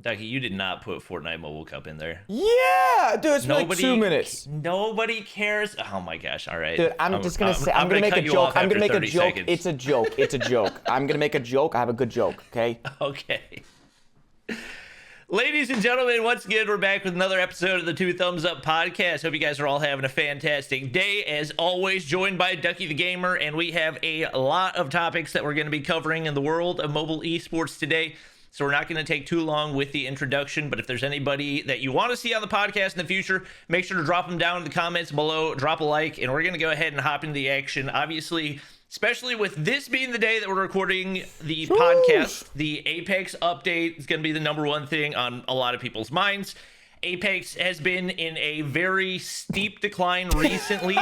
Ducky, you did not put Fortnite Mobile Cup in there. Yeah, dude, it's been like 2 minutes. Nobody cares. Oh my gosh! All right, dude, I'm just gonna say, I'm gonna make a joke. I'm gonna make a joke. Seconds. It's a joke. It's a joke. I'm gonna make a joke. I have a good joke. Okay. Okay. Ladies and gentlemen, once again, we're back with another episode of the Two Thumbs Up podcast. Hope you guys are all having a fantastic day. As always, joined by Ducky the Gamer, and we have a lot of topics that we're going to be covering in the world of mobile esports today. So we're not going to take too long with the introduction, but if there's anybody that you want to see on the podcast in the future, make sure to drop them down in the comments below, drop a like, and we're going to go ahead and hop into the action. Obviously, especially with this being the day that we're recording the podcast, the Apex update is going to be the number one thing on a lot of people's minds. Apex has been in a very steep decline recently.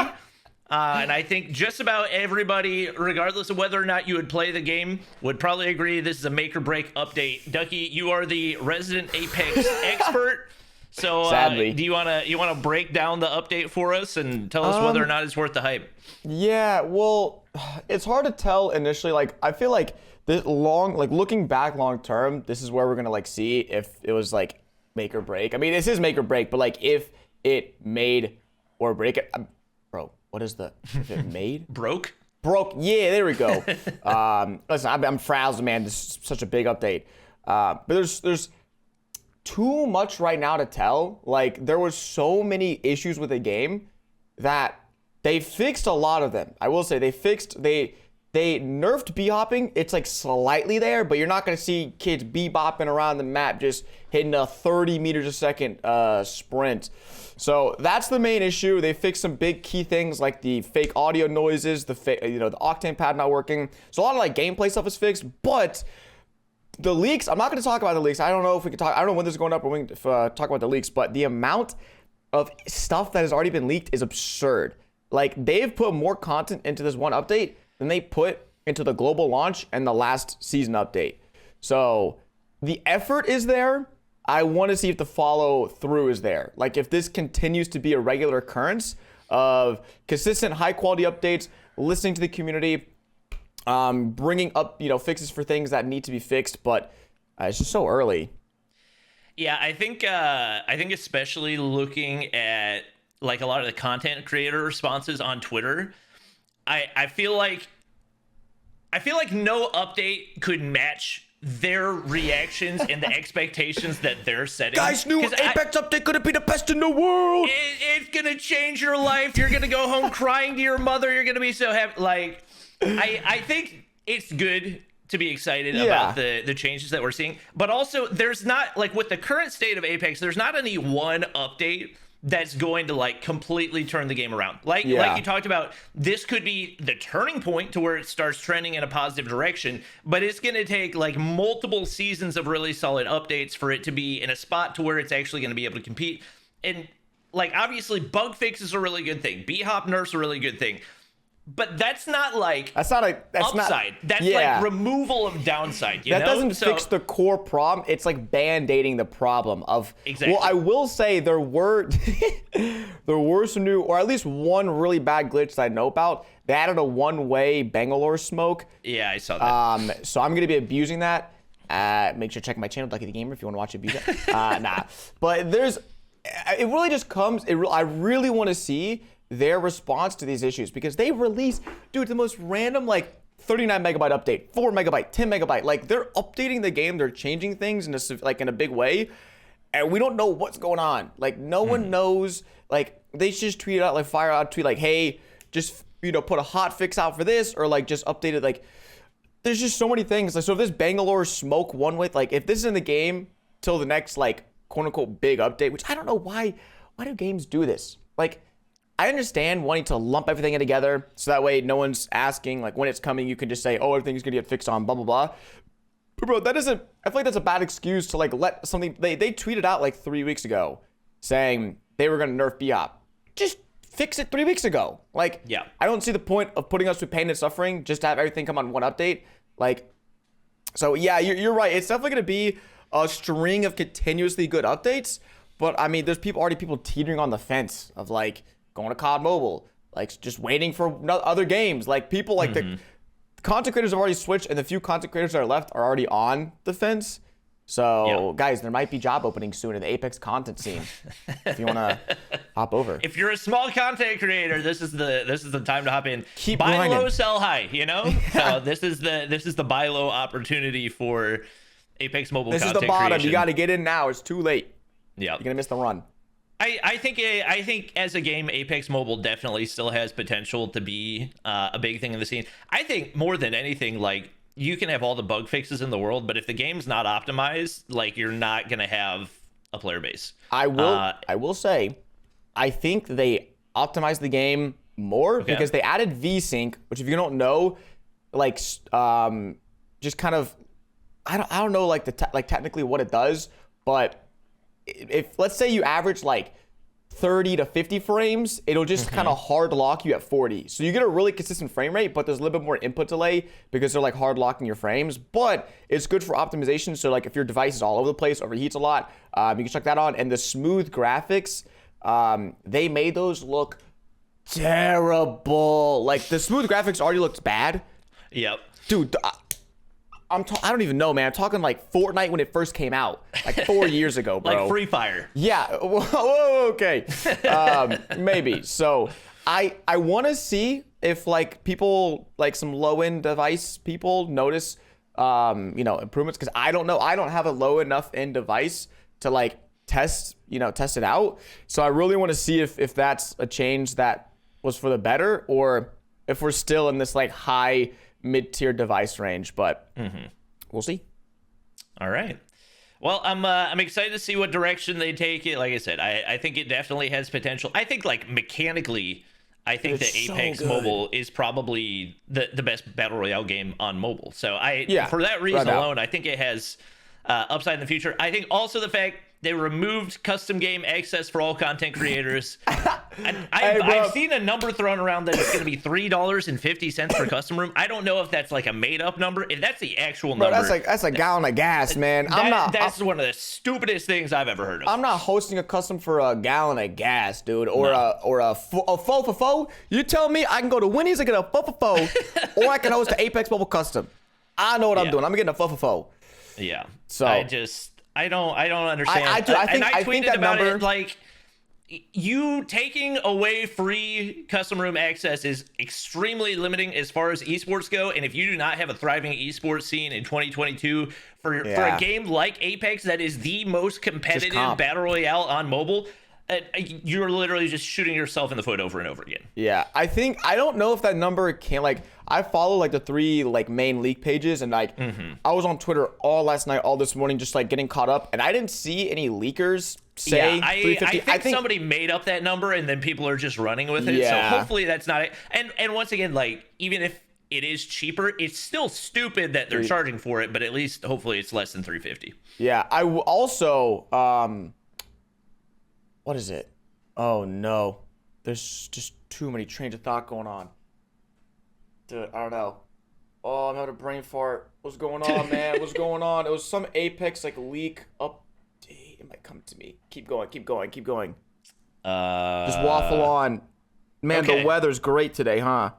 And I think just about everybody, regardless of whether or not you would play the game, would probably agree this is a make or break update. Ducky, you are the resident Apex expert. So do you wanna break down the update for us and tell us whether or not it's worth the hype? Yeah, well, it's hard to tell initially. Like, I feel like this looking back long term, this is where we're gonna like see if it was like make or break. I mean, this is make or break, but like if it made or break it, bro. What is the, if it made? Broke? Yeah, there we go. Listen, I'm frazzled, man. This is such a big update. But there's too much right now to tell. Like, there was so many issues with the game that they fixed a lot of them. I will say they nerfed b-hopping. It's like slightly there, but you're not going to see kids b-bopping around the map just hitting a 30 meters a second sprint. So that's the main issue. They fixed some big key things like the fake audio noises, the Octane pad not working. So a lot of like gameplay stuff is fixed, but the leaks, I'm not going to talk about the leaks. I don't know if we can talk, I don't know when this is going up or when we can talk about the leaks, but the amount of stuff that has already been leaked is absurd. Like, they've put more content into this one update than they put into the global launch and the last season update. So the effort is there. I want to see if the follow through is there. Like, if this continues to be a regular occurrence of consistent high quality updates, listening to the community, bringing up, fixes for things that need to be fixed, but it's just so early. Yeah, I think especially looking at like a lot of the content creator responses on Twitter, I feel like no update could match their reactions and the expectations that they're setting. Guys, new Apex update gonna be the best in the world. It's gonna change your life. You're gonna go home crying to your mother. You're gonna be so happy. Like, I think it's good to be excited about the changes that we're seeing, but also there's not, like, with the current state of Apex, there's not any one update that's going to like completely turn the game around. Like you talked about, this could be the turning point to where it starts trending in a positive direction, but it's going to take like multiple seasons of really solid updates for it to be in a spot to where it's actually going to be able to compete. And like, obviously bug fixes are a really good thing. B-hop nerfs are a really good thing. But that's not like upside. That's like removal of downside. That doesn't fix the core problem. It's like band-aiding the problem of. Exactly. Well, I will say there were some new, or at least one really bad glitch that I know about. They added a one-way Bangalore smoke. Yeah, I saw that. So I'm gonna be abusing that. Make sure to check my channel, Ducky the Gamer, if you want to watch it abuse it. But it really just comes. I really want to see their response to these issues, because they release, dude, the most random like 39 megabyte update, 4 megabyte, 10 megabyte. Like, they're updating the game, they're changing things in a big way, and we don't know what's going on. Like, no one knows. Like, they just tweeted out, like, fire out tweet like, hey, just put a hot fix out for this, or like just update it. Like, there's just so many things. Like, so if this Bangalore smoke one with, like, if this is in the game till the next like quote unquote big update, which I don't know why do games do this? Like, I understand wanting to lump everything in together so that way no one's asking, like, when it's coming, you can just say, oh, everything's gonna get fixed on blah blah blah. But bro, I feel like that's a bad excuse to like let something. They tweeted out like 3 weeks ago saying they were gonna nerf b-hop. Just fix it 3 weeks ago. Like, yeah, I don't see the point of putting us through pain and suffering just to have everything come on one update. Like, so yeah, you're right. It's definitely gonna be a string of continuously good updates. But I mean, there's people teetering on the fence of like going to COD Mobile, like just waiting for other games. Like, people like the content creators have already switched, and the few content creators that are left are already on the fence. So, guys, there might be job openings soon in the Apex content scene. If you want to hop over. If you're a small content creator, this is the time to hop in. Keep buy grinding. low, sell high. You know. So this is the buy low opportunity for Apex Mobile. This is content the bottom. creation. You got to get in now. It's too late. Yeah. You're gonna miss the run. I think as a game, Apex Mobile definitely still has potential to be a big thing in the scene. I think more than anything, like, you can have all the bug fixes in the world, but if the game's not optimized, like, you're not gonna have a player base. I will say, I think they optimized the game more because they added VSync, which, if you don't know, like, just kind of, I don't know, like, technically what it does, but if, let's say, you average like 30 to 50 frames, it'll just kind of hard lock you at 40. So you get a really consistent frame rate, but there's a little bit more input delay because they're like hard locking your frames. But it's good for optimization. So like if your device is all over the place, overheats a lot, you can check that on. And the smooth graphics, they made those look terrible. Like, the smooth graphics already looked bad. Yep. Dude, I don't even know, man. I'm talking like Fortnite when it first came out, like 4 years ago, bro. Like Free Fire. Yeah. Whoa, okay. Maybe. So I want to see if, like, people, like some low end device people, notice improvements, because I don't know. I don't have a low enough end device to like test it out. So I really want to see if that's a change that was for the better, or if we're still in this like high mid-tier device range, but we'll see. All right. Well, I'm excited to see what direction they take it. Like I said, I think it definitely has potential. I think, like, mechanically, I think that Apex Mobile is probably the best battle royale game on mobile. So for that reason alone, I think it has upside in the future. I think also the fact they removed custom game access for all content creators. I've seen a number thrown around that it's going to be $3.50 per custom room. I don't know if that's like a made-up number. If that's the actual number, that's a gallon of gas, man. That's one of the stupidest things I've ever heard of. I'm not hosting a custom for a gallon of gas, dude, or a faux for faux. You tell me I can go to Winnie's and get a faux for faux, or I can host an Apex Mobile custom. I know what I'm doing. I'm getting a faux for faux. Yeah. So I don't understand. I tweeted that about it, like, you taking away free custom room access is extremely limiting as far as esports go. And if you do not have a thriving esports scene in 2022 for a game like Apex, that is the most competitive battle royale on mobile, you're literally just shooting yourself in the foot over and over again. Yeah, I don't know if that number can, like, I follow like the 3 like main leak pages, and like I was on Twitter all last night, all this morning, just like getting caught up, and I didn't see any leakers say 350. I think somebody made up that number and then people are just running with it. Yeah. So hopefully that's not it. And once again, like, even if it is cheaper, it's still stupid that they're charging for it, but at least hopefully it's less than 350. Yeah, I also what is it? Oh no, there's just too many trains of thought going on. Dude, I don't know. Oh, I'm having a brain fart. What's going on, man? What's going on? It was some Apex like leak update. It might come to me. Keep going. Just waffle on. Man, the weather's great today, huh?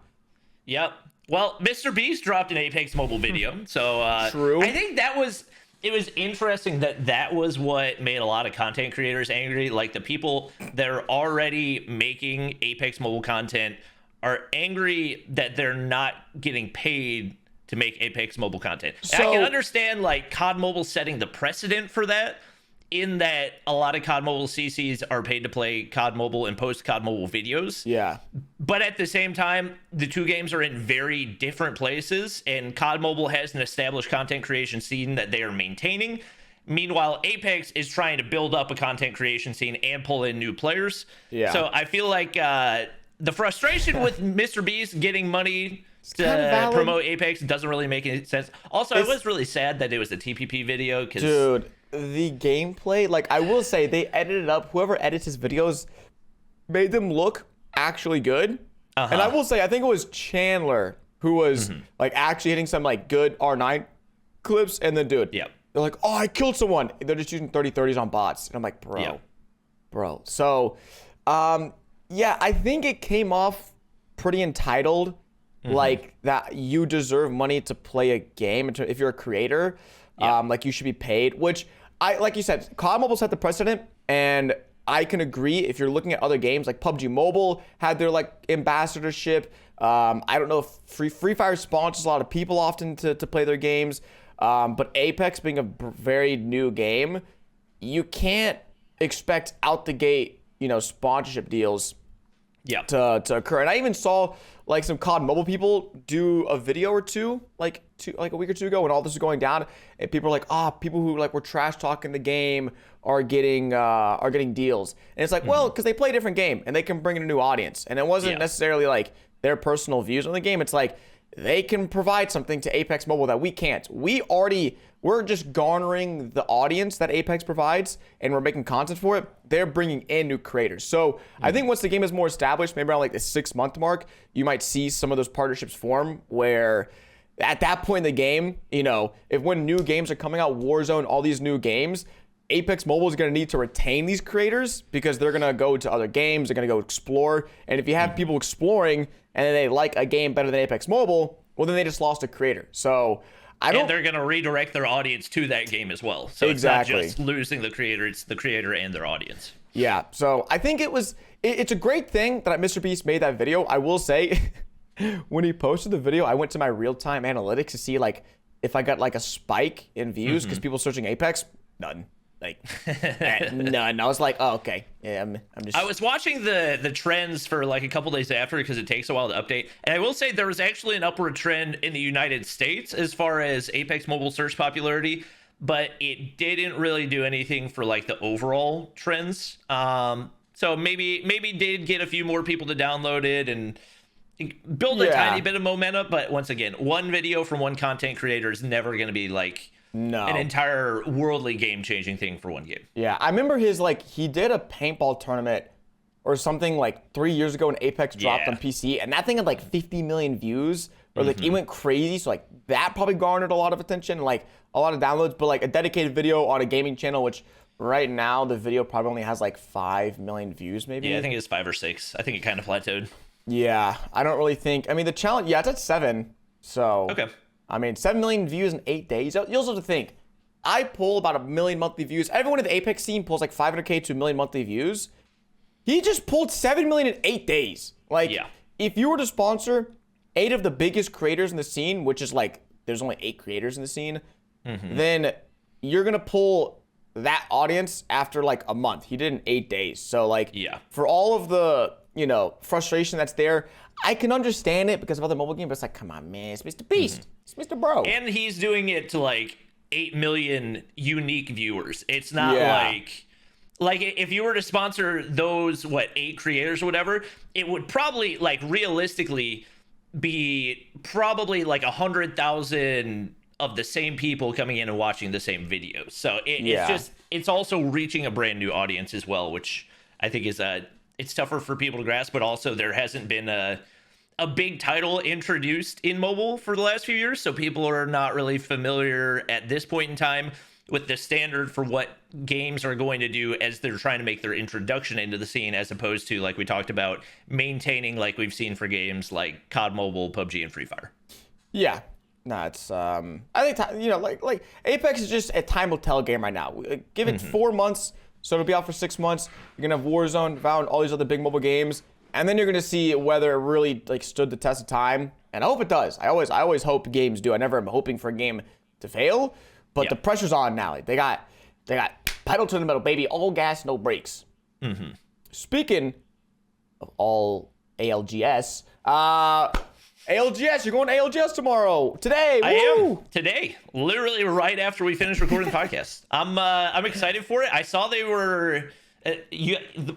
Yep. Well, MrBeast dropped an Apex Mobile video, so True. I think it was interesting that was what made a lot of content creators angry. Like, the people that are already making Apex Mobile content are angry that they're not getting paid to make Apex Mobile content. And I can understand, like, COD Mobile setting the precedent for that, in that a lot of COD Mobile CCs are paid to play COD Mobile and post COD Mobile videos. Yeah. But at the same time, the two games are in very different places, and COD Mobile has an established content creation scene that they are maintaining. Meanwhile, Apex is trying to build up a content creation scene and pull in new players. Yeah. So I feel like the frustration with MrBeast getting money to promote Apex doesn't really make any sense. Also, I was really sad that it was a TPP video. Dude, the gameplay, like, I will say, they edited up. Whoever edits his videos made them look actually good. And I will say, I think it was Chandler who was like actually hitting some like good R9 clips. And then, dude, they're like, oh, I killed someone. They're just using 30-30s on bots. And I'm like, bro. So, yeah, I think it came off pretty entitled, like that you deserve money to play a game if you're a creator. Yeah. Like you should be paid, which like you said, COD Mobile set the precedent, and I can agree. If you're looking at other games, like PUBG Mobile had their like ambassadorship. I don't know if Free Fire sponsors a lot of people often to play their games. But Apex being a very new game, you can't expect out the gate, sponsorship deals to occur. And I even saw like some COD Mobile people do a video or two, like a week or two ago when all this was going down, and people were like, people who like were trash talking the game are getting deals. And it's like, well, because they play a different game and they can bring in a new audience. And it wasn't necessarily like their personal views on the game. It's like they can provide something to Apex Mobile that we can't. We're just garnering the audience that Apex provides, and we're making content for it. They're bringing in new creators. So I think once the game is more established, maybe around like the 6-month mark, you might see some of those partnerships form where at that point in the game, if when new games are coming out, Warzone, all these new games, Apex Mobile is going to need to retain these creators because they're going to go to other games. They're going to go explore. And if you have people exploring and they like a game better than Apex Mobile, well, then they just lost a creator. So and they're going to redirect their audience to that game as well. So exactly. It's not just losing the creator, it's the creator and their audience. Yeah. So I think it's a great thing that MrBeast made that video. I will say when he posted the video, I went to my real-time analytics to see like if I got like a spike in views because people searching Apex. None. Like none. I was like, oh, okay. Yeah, I'm just. I was watching the trends for like a couple days after because it takes a while to update, and I will say there was actually an upward trend in the United States as far as Apex Mobile search popularity, but it didn't really do anything for like the overall trends. So maybe did get a few more people to download it and build a tiny bit of momentum, but once again, one video from one content creator is never going to be like. No. An entire worldly game-changing thing for one game. Yeah, I remember he did a paintball tournament or something like 3 years ago when Apex dropped on PC, and that thing had like 50 million views, or like it went crazy, so like that probably garnered a lot of attention, like a lot of downloads, but like a dedicated video on a gaming channel, which right now the video probably only has like 5 million views maybe. Yeah, I think it's 5 or 6. I think it kind of plateaued. Yeah, I don't really think, the challenge, it's at 7, so. Okay. 7 million views in 8 days. You also have to think, I pull about 1 million monthly views. Everyone in the Apex scene pulls like 500K to 1 million monthly views. He just pulled 7 million in 8 days. Like, if you were to sponsor 8 of the biggest creators in the scene, which is like, there's only 8 creators in the scene, then you're going to pull that audience after like a month. He did in 8 days. So like, for all of the, frustration that's there, I can understand it because of other mobile games, but it's like, come on, man, it's MrBeast. It's Mr. Bro. And he's doing it to like 8 million unique viewers. It's not like if you were to sponsor those, 8 creators or whatever, it would probably like realistically be probably like 100,000 of the same people coming in and watching the same videos. So it's also reaching a brand new audience as well, which I think is it's tougher for people to grasp, but also there hasn't been a big title introduced in mobile for the last few years, so people are not really familiar at this point in time with the standard for what games are going to do as they're trying to make their introduction into the scene, as opposed to, like we talked about, maintaining like we've seen for games like COD Mobile, PUBG, and Free Fire. Yeah. No, it's I think like Apex is just a time will tell game right now. Give it 4 months, so it'll be out for 6 months. You're gonna have Warzone, Valorant, all these other big mobile games. And then you're gonna see whether it really like stood the test of time, and I hope it does. I always hope games do. I never am hoping for a game to fail, but the pressure's on now. Like, they got pedal to the metal, baby, all gas, no brakes. Speaking of all ALGS, ALGS, you're going to ALGS tomorrow. Today, I am today, literally right after we finish recording the podcast. I'm excited for it. I saw they were.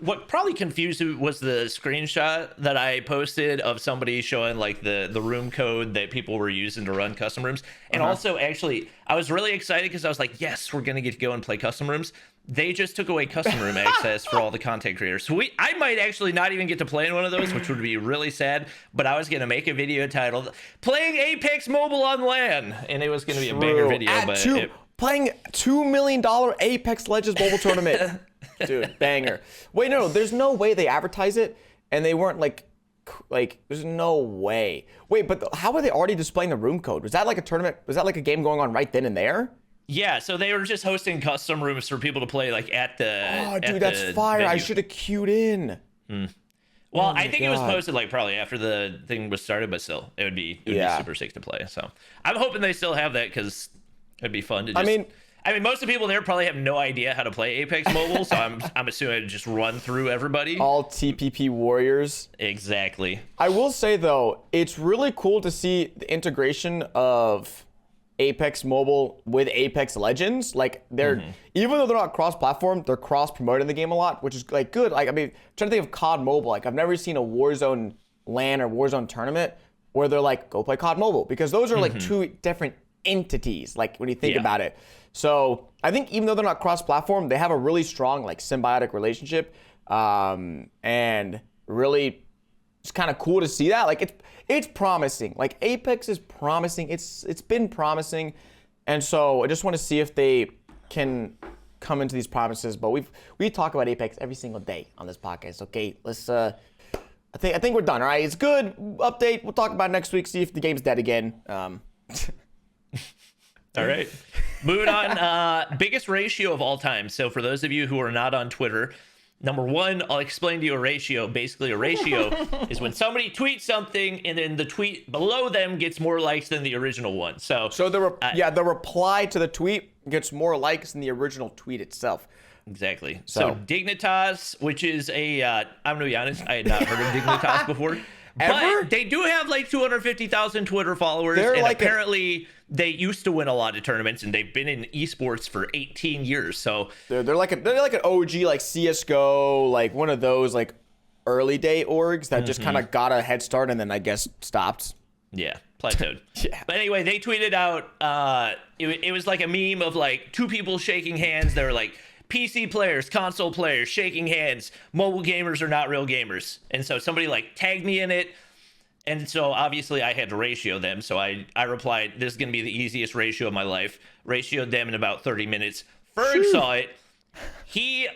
What probably confused me was the screenshot that I posted of somebody showing like the room code that people were using to run custom rooms. And also, actually, I was really excited because I was like, yes, we're gonna get to go and play custom rooms. They just took away custom room access for all the content creators. So I might actually not even get to play in one of those, which would be really sad. But I was gonna make a video titled "Playing Apex Mobile on LAN," and it was gonna be a banger video. Playing $2 million Apex Legends mobile tournament. Dude, banger. Wait, no, there's no way they advertise it and they weren't like there's no way. Wait, but how are they already displaying the room code? Was that like a tournament? Was that like a game going on right then and there? Yeah, so they were just hosting custom rooms for people to play like at the. Oh, at dude, that's the fire! I venue. should have queued in. Well, Oh my I think it was God. posted like probably after the thing was started, but still, it would be Yeah. super sick to play. So I'm hoping they still have that because it'd be fun to. I Just, mean, most of the people there probably have no idea how to play Apex Mobile, so I'm assuming I'd just run through everybody. all TPP warriors. Exactly. I will say though, it's really cool to see the integration of Apex Mobile with Apex Legends. Like they're even though they're not cross-platform, they're cross-promoting the game a lot, which is like good. Like I mean, I'm trying to think of COD Mobile. Like I've never seen a Warzone LAN or Warzone tournament where they're like, go play COD Mobile, because those are like two different entities. Like when you think Yeah. about it. So I think even though they're not cross-platform, they have a really strong like symbiotic relationship, and really it's kind of cool to see that. Like it's promising. Like Apex is promising. It's been promising, and so I just want to see if they can come into these promises. But we talk about Apex every single day on this podcast. Okay, let's. I think we're done. All right, it's good update. We'll talk about it next week. See if the game's dead again. All right. Moving on. Biggest ratio of all time. So for those of you who are not on Twitter, number one, I'll explain to you a ratio. Basically, a ratio is when somebody tweets something and then the tweet below them gets more likes than the original one. So The reply to the tweet gets more likes than the original tweet itself. exactly. So Dignitas, which is a, I'm going to be honest, I had not heard of Dignitas before. Ever? But they do have like 250,000 Twitter followers. They're and like apparently they used to win a lot of tournaments and they've been in esports for 18 years. So They're like an OG like CS:GO, like one of those like early day orgs that just kind of got a head start and then I guess stopped. yeah, plateaued. Yeah. But anyway, they tweeted out, it was like a meme of like two people shaking hands. They were like, PC players, console players, shaking hands. Mobile gamers are not real gamers. And so somebody like tagged me in it. And so obviously I had to ratio them. So I replied, this is going to be the easiest ratio of my life. Ratioed them in about 30 minutes. Ferg saw it.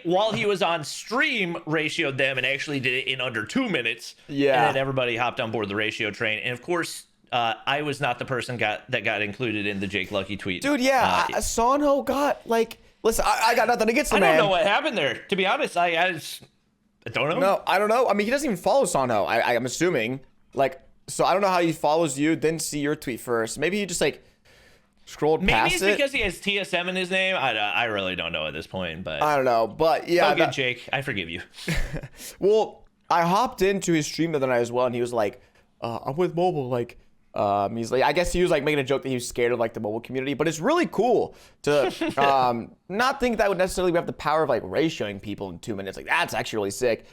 While he was on stream, ratioed them and actually did it in under 2 minutes. Yeah. And then everybody hopped on board the ratio train. And of course, I was not the person that got included in the Jake Lucky tweet. Dude, yeah, Sanho got like. Listen, I got nothing against the man. I don't know what happened there. To be honest, I don't know. No, I don't know. I mean, he doesn't even follow Sanho. I'm assuming. Like, so I don't know how he follows you, then see your tweet first. Maybe he just like scrolled Maybe past it's it. because he has TSM in his name. I really don't know at this point, but I don't know, but yeah. good, Jake. I forgive you. Well, I hopped into his stream the other night as well, and he was like, "I'm with mobile." Like, he's like, I guess he was like making a joke that he was scared of like the mobile community, but it's really cool to not think that would necessarily have the power of like ratioing people in 2 minutes. Like that's actually really sick.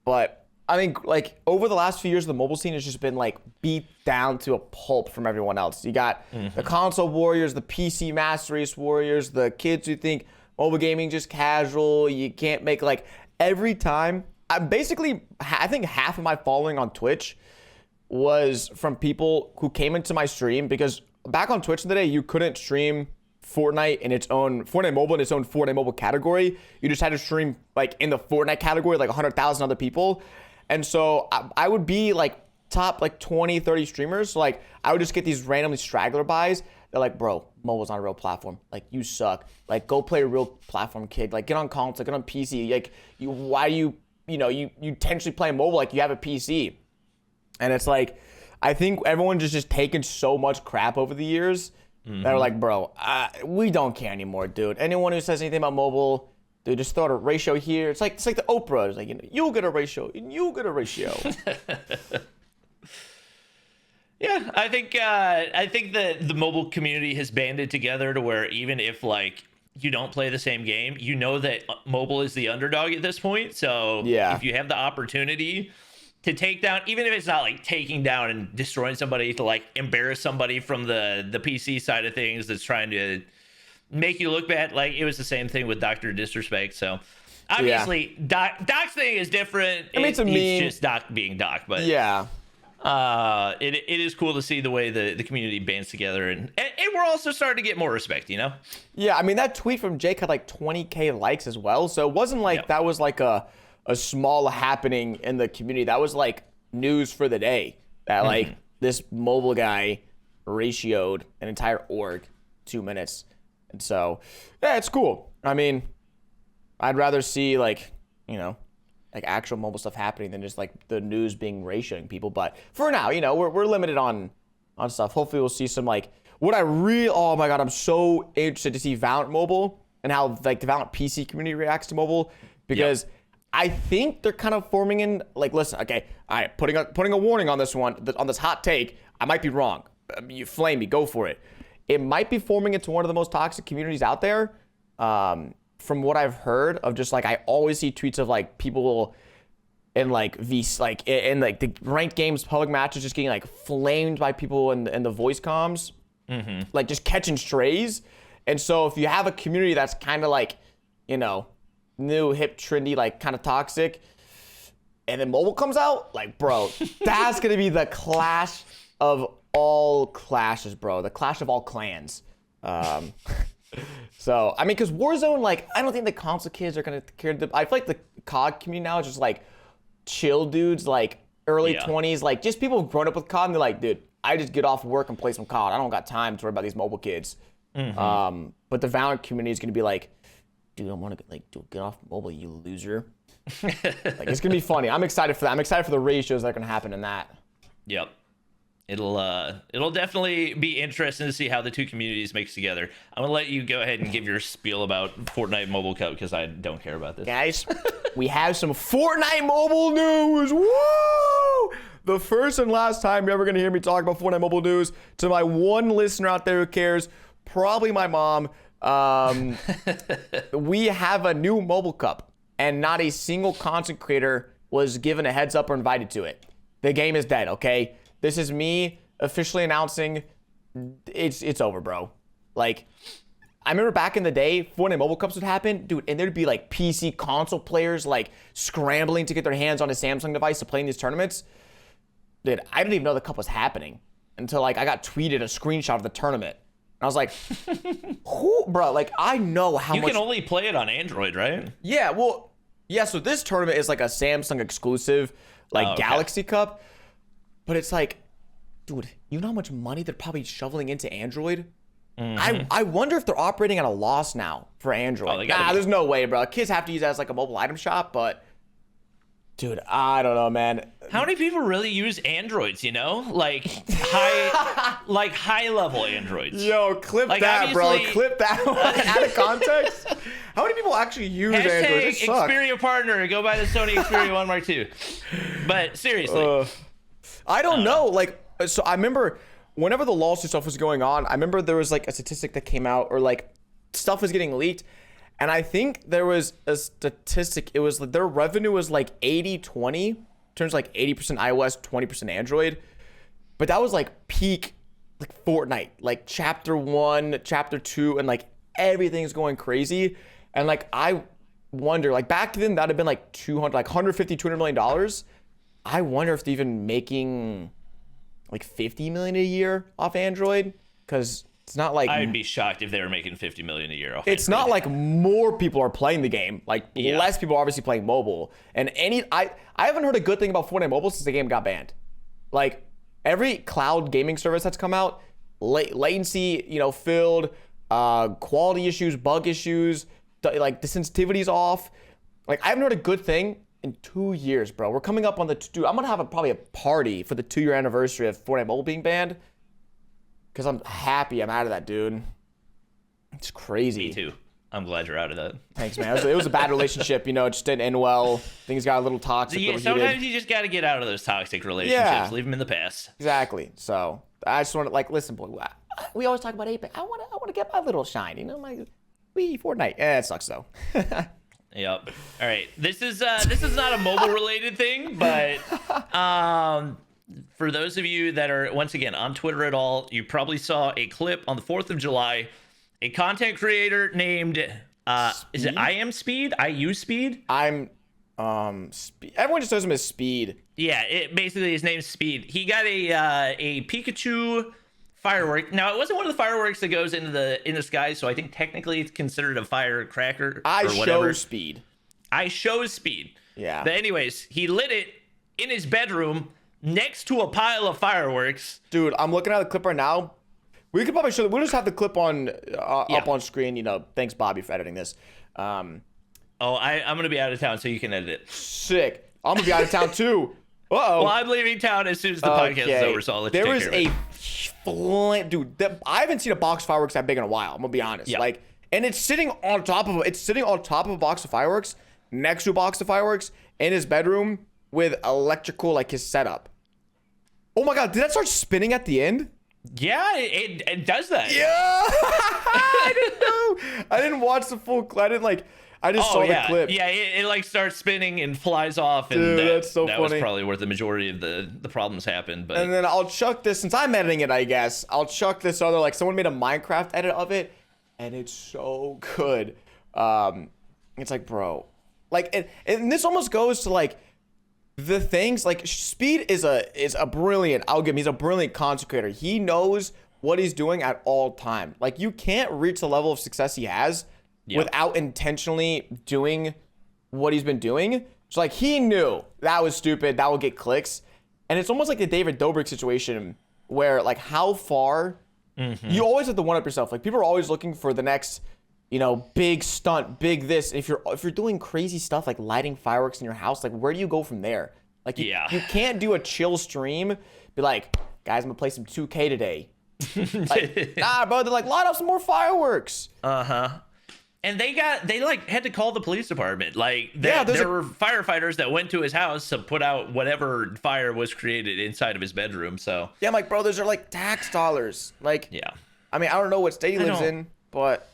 But I think like over the last few years, the mobile scene has just been like beat down to a pulp from everyone else. You got the console warriors, the PC master race warriors, the kids who think mobile gaming just casual. You can't make like every time. I think half of my following on Twitch was from people who came into my stream, because back on Twitch today, you couldn't stream Fortnite Mobile in its own Fortnite Mobile category. You just had to stream like in the Fortnite category, like 100,000 other people. And so I would be like top like 20, 30 streamers. So like I would just get these randomly straggler buys. They're like, bro, mobile's not a real platform. Like you suck. Like go play a real platform, kid. Like get on console, get on PC. Like you intentionally play mobile like you have a PC. And it's like, I think everyone's just taken so much crap over the years that are like, bro, we don't care anymore, dude. Anyone who says anything about mobile, dude, just throw a ratio here. It's like the Oprah. It's like, you'll get a ratio, and you'll get a ratio. Yeah, I think the mobile community has banded together to where even if like you don't play the same game, you know that mobile is the underdog at this point. So Yeah. if you have the opportunity to take down, even if it's not like taking down and destroying somebody, to like embarrass somebody from the PC side of things that's trying to make you look bad. Like it was the same thing with Dr. Disrespect. So obviously Doc's thing is different. I mean, it's a meme. He's just Doc being Doc, but Yeah. it is cool to see the way the community bands together, and we're also starting to get more respect, you know? Yeah, I mean, that tweet from Jake had like 20K likes as well. So it wasn't like that was like a small happening in the community. That was like news for the day that like this mobile guy ratioed an entire org 2 minutes. And so, yeah, it's cool. I mean, I'd rather see like, like actual mobile stuff happening than just like the news being ratioing people. But for now, we're limited on stuff. Hopefully we'll see some like oh my God, I'm so interested to see Valorant Mobile and how like the Valorant PC community reacts to mobile, because I think they're kind of forming in like, listen, okay, all right, putting a warning on this one, on this hot take. I might be wrong. You flame me, go for it. It might be forming into one of the most toxic communities out there. From what I've heard of, just like I always see tweets of like people in like in like the ranked games, public matches, just getting like flamed by people in the voice comms, like just catching strays. And so if you have a community that's kind of like, new, hip, trendy, like kind of toxic, and then mobile comes out, like, bro, that's gonna be the clash of all clashes, bro. The clash of all clans. So, I mean, because Warzone, like, I don't think the console kids are going to care. I feel like the COD community now is just, like, chill dudes, like, early 20s. Like, just people who've grown up with COD, and they're like, dude, I just get off work and play some COD. I don't got time to worry about these mobile kids. But the Valorant community is going to be like, dude, I want to, like, dude, get off mobile, you loser. Like, it's going to be funny. I'm excited for that. I'm excited for the ratios that are going to happen in that. Yep. It'll definitely be interesting to see how the two communities mix together. I'm gonna let you go ahead and give your spiel about Fortnite Mobile Cup, because I don't care about this. Guys, we have some Fortnite Mobile news. Woo! The first and last time you're ever gonna hear me talk about Fortnite Mobile news. To my one listener out there who cares, probably my mom. We have a new Mobile Cup, and not a single content creator was given a heads up or invited to it. The game is dead. Okay. This is me officially announcing it's over, bro. Like, I remember back in the day, Fortnite Mobile Cups would happen, dude, and there'd be like PC console players like scrambling to get their hands on a Samsung device to play in these tournaments. Dude, I didn't even know the cup was happening until like I got tweeted a screenshot of the tournament. And I was like, who, bro? Like, I know how much. You can only play it on Android, right? Yeah, well, yeah. So this tournament is like a Samsung exclusive, like Galaxy Cup. But it's like, dude, you know how much money they're probably shoveling into Android? I wonder if they're operating at a loss now for Android. There's no way, bro. Kids have to use that as like a mobile item shop, but dude, I don't know, man. How many people really use Androids, Like high level Androids. Yo, clip like, that, bro. Clip that one out of context. How many people actually use Androids? Xperia partner. Go buy the Sony Xperia 1 Mark II. But seriously. I don't know. Like, so I remember whenever the lawsuit stuff was going on, I remember there was like a statistic that came out, or like stuff was getting leaked. And I think there was a statistic. It was like their revenue was like 80-20, in terms of like 80% iOS, 20% Android. But that was like peak, like Fortnite, like chapter 1, chapter 2, and like everything's going crazy. And like, I wonder, like back then that'd have been like $150-200 million. I wonder if they're even making like 50 million a year off Android, because it's not like I'd be shocked if they were making 50 million a year off. It's Android. not like more people are playing the game. Like less people are obviously playing mobile. And I haven't heard a good thing about Fortnite Mobile since the game got banned. Like every cloud gaming service that's come out, latency, filled, quality issues, bug issues, like the sensitivity's off. Like I haven't heard a good thing in 2 years, bro. We're coming up on dude, I'm gonna have probably a party for the 2-year anniversary of Fortnite Mobile being banned, because I'm happy I'm out of that, dude. It's crazy. Me too. I'm glad you're out of that. Thanks, man. It was a bad relationship, it just didn't end well. Things got a little toxic. Yeah, sometimes you just gotta get out of those toxic relationships. Yeah. Leave them in the past. Exactly. So I just want to listen, boy. We always talk about Apex. I want to get my little shine. Fortnite. Yeah, it sucks though. Yep. All right. This is not a mobile related thing, but for those of you that are once again on Twitter at all, you probably saw a clip on the 4th of July. A content creator named is it Speed? I'm Speed. Everyone just knows him as Speed. Yeah, basically his name's Speed. He got a Pikachu firework. Now, it wasn't one of the fireworks that goes in the sky, so I think technically it's considered a firecracker or whatever. I show speed. Yeah. But anyways, he lit it in his bedroom next to a pile of fireworks. Dude, I'm looking at the clip right now. We could probably show. We'll just have the clip on up on screen. You know, thanks Bobby for editing this. I'm gonna be out of town, so you can edit it. Sick. I'm gonna be out of town too. Well, I'm leaving town as soon as the podcast is over, so I'll let you take care of it. There is a dude. I haven't seen a box of fireworks that big in a while. I'm gonna be honest. Yeah. Like, and it's sitting on top of a box of fireworks, next to a box of fireworks in his bedroom with electrical, like his setup. Oh my god, did that start spinning at the end? Yeah, it does that. Yeah. I didn't know. I didn't watch the full clip. I just saw the clip. Yeah, it like starts spinning and flies off, and dude, that's so that funny. was probably where the majority of the problems happened. But and then I'll chuck this, since I'm editing it, I guess I'll chuck this other, like, someone made a Minecraft edit of it, and it's so good. It's like, bro, like, and this almost goes to like the things like Speed is a brilliant. I'll give him. He's a brilliant content creator. He knows what he's doing at all time. Like, you can't reach the level of success he has without intentionally doing what he's been doing. So like, he knew that was stupid, that would get clicks. And it's almost like the David Dobrik situation where, like, how far you always have to one up yourself. Like, people are always looking for the next, you know, big stunt, big this. If you're doing crazy stuff like lighting fireworks in your house, like, where do you go from there? Like, you can't do a chill stream, be like, guys, I'm gonna play some 2K today. Like, nah, bro, they're like, light up some more fireworks. And they like had to call the police department. Like, there were firefighters that went to his house to put out whatever fire was created inside of his bedroom. So yeah, I'm like, bro, those are like tax dollars. Like, yeah, I mean, I don't know what state he lives in, but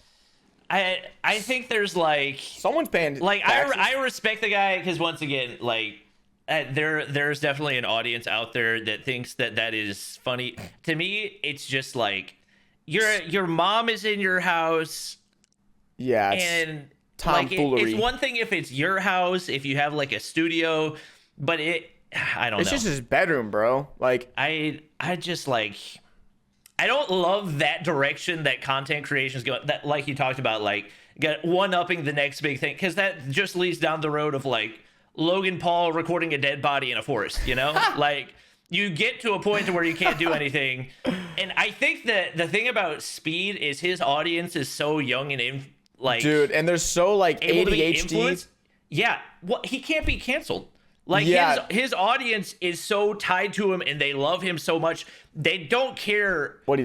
I think there's like someone's paying. Like, I respect the guy, because once again, like, there's definitely an audience out there that thinks that is funny. To me, it's just like your mom is in your house. Yeah, and tomfoolery. Like, it's one thing if it's your house, if you have like a studio, but I don't know. It's just his bedroom, bro. Like, I just like, I don't love that direction that content creation is going. That, like you talked about, like, get one-upping the next big thing, because that just leads down the road of like Logan Paul recording a dead body in a forest. You know, like, you get to a point to where you can't do anything. And I think that the thing about Speed is his audience is so young and like, dude, and they're so like ADHD. Yeah, well, he can't be canceled. Like, his audience is so tied to him, and they love him so much. They don't care what he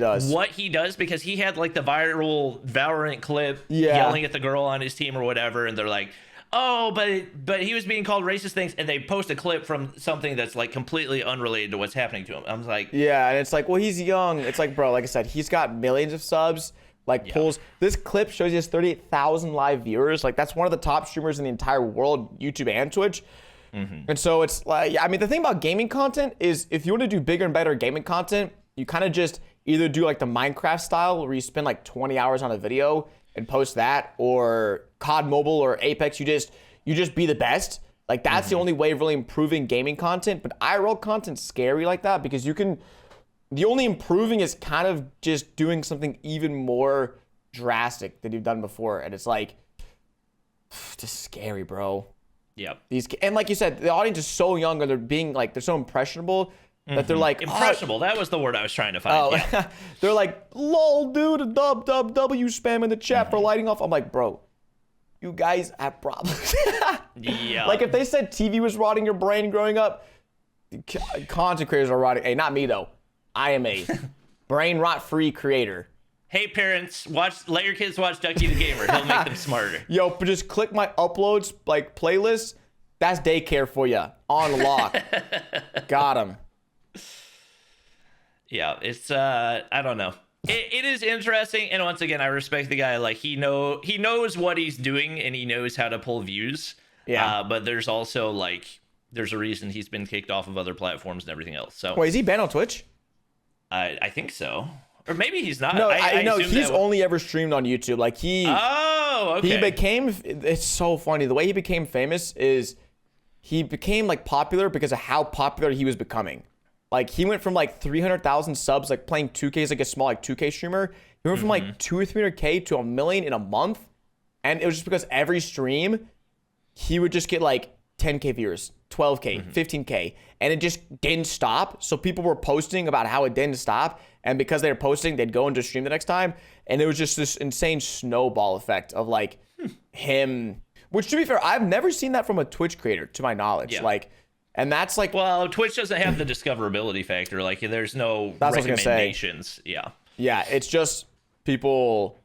does, because he had like the viral Valorant clip yelling at the girl on his team or whatever, and they're like, oh, but he was being called racist things, and they post a clip from something that's like completely unrelated to what's happening to him. I was like, yeah, and it's like, well, he's young. It's like, bro, like I said, he's got millions of subs. Like, pulls. This clip shows he has 38,000 live viewers. Like, that's one of the top streamers in the entire world, YouTube and Twitch. And so it's like, I mean, the thing about gaming content is, if you want to do bigger and better gaming content, you kind of just either do like the Minecraft style, where you spend like 20 hours on a video and post that, or COD Mobile or Apex. You just be the best. Like, that's the only way of really improving gaming content. But IRL content's scary like that, because the only improving is kind of just doing something even more drastic than you've done before. And it's like, just scary, bro. Yep. And like you said, the audience is so young, and they're so impressionable that they're like, impressionable. That was the word I was trying to find. Yeah. They're like, lol, dude, a W spam in the chat for lighting off. I'm like, bro, you guys have problems. Yeah. Like, if they said TV was rotting your brain growing up, content creators are rotting. Hey, not me though. I am a brain rot free creator. Hey parents, let your kids watch Ducky the Gamer. He'll make them smarter. Yo, but just click my uploads, like, playlist. That's daycare for you. On lock. Got him. Yeah, it's I don't know. It is interesting, and once again, I respect the guy. Like, he knows what he's doing, and he knows how to pull views. Yeah. But there's also, like, there's a reason he's been kicked off of other platforms and everything else. So wait, is he banned on Twitch? I think so. Or maybe he's not. No, I know he's only ever streamed on YouTube. Like, okay. It's so funny. The way he became famous is he became like popular because of how popular he was becoming. Like, he went from like 300,000 subs, like playing 2K as like a small like 2K streamer. He went from like 2 or 300K to 1 million in a month. And it was just because every stream he would just get like 10K viewers, 12K, 15K, and it just didn't stop. So people were posting about how it didn't stop, and because they were posting, they'd go into stream the next time, and it was just this insane snowball effect of like him. Which, to be fair, I've never seen that from a Twitch creator, to my knowledge. Yeah. Like, and that's like, well, Twitch doesn't have the discoverability factor. Like, there's no recommendations. Yeah. Yeah, it's just people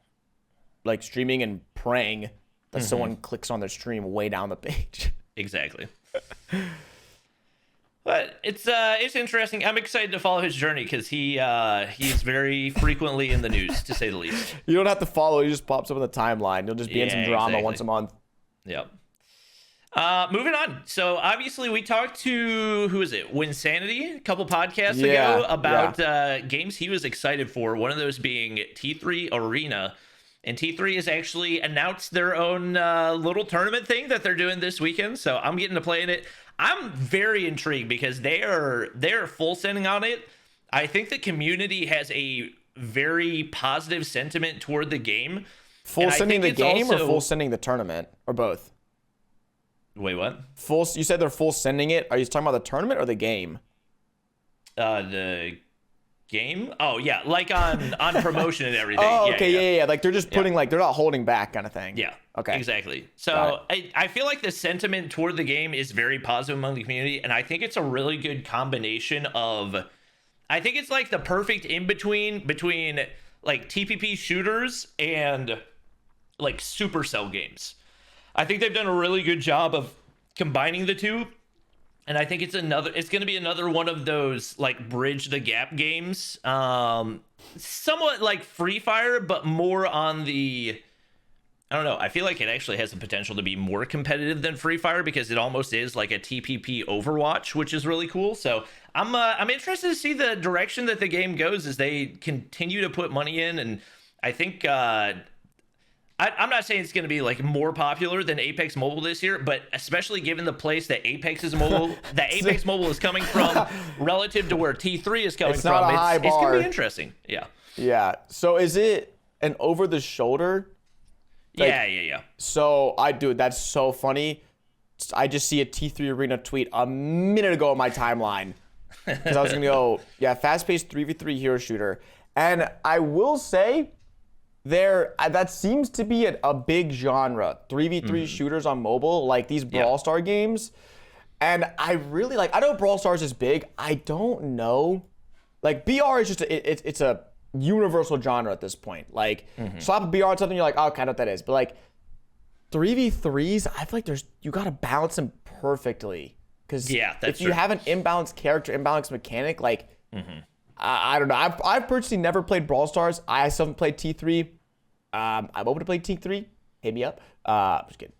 like streaming and praying that someone clicks on their stream way down the page. Exactly. But it's interesting. I'm excited to follow his journey because he's very frequently in the news, to say the least. You don't have to follow; he just pops up in the timeline. You'll just be in some drama once a month. Yep. Moving on. So obviously we talked to Winsanity a couple podcasts ago about games he was excited for. One of those being T3 Arena. And T3 has actually announced their own little tournament thing that they're doing this weekend. So I'm getting to play in it. I'm very intrigued because they're full sending on it. I think the community has a very positive sentiment toward the game. Full sending the game or full sending the tournament, or both? Wait, what? You said they're full sending it. Are you talking about the tournament or the game? The game? Oh yeah, like on promotion and everything. Oh, okay, yeah. Like they're just putting like they're not holding back kind of thing. Yeah. Okay. Exactly. So I feel like the sentiment toward the game is very positive among the community, and I think it's a really good combination of. I think it's like the perfect in between like TPP shooters and like Supercell games. I think they've done a really good job of combining the two. And I think it's going to be another one of those like bridge the gap games. Somewhat like Free Fire, but more on the, I don't know. I feel like it actually has the potential to be more competitive than Free Fire because it almost is like a TPP Overwatch, which is really cool. So I'm interested to see the direction that the game goes as they continue to put money in. And I think, I'm not saying it's going to be like more popular than Apex Mobile this year, but especially given the place that Apex Mobile is coming from relative to where T3 is coming from, it's going to be interesting. Yeah. Yeah. So is it an over the shoulder? Like, yeah. So that's so funny. I just see a T3 Arena tweet a minute ago on my timeline because I was going to go, fast-paced 3v3 hero shooter. And I will say, that seems to be a big genre, 3v3 shooters on mobile, like these Brawl Star games. And I really I know Brawl Stars is big. I don't know. Like BR is just it's a universal genre at this point. Like slap a BR on something, you're like, oh, I know what that is. But like 3v3s, I feel like you got to balance them perfectly. Because if you have an imbalanced character, imbalanced mechanic, like I don't know. I've personally never played Brawl Stars. I still haven't played T3. I'm open to play T3. Hit me up. I'm just kidding.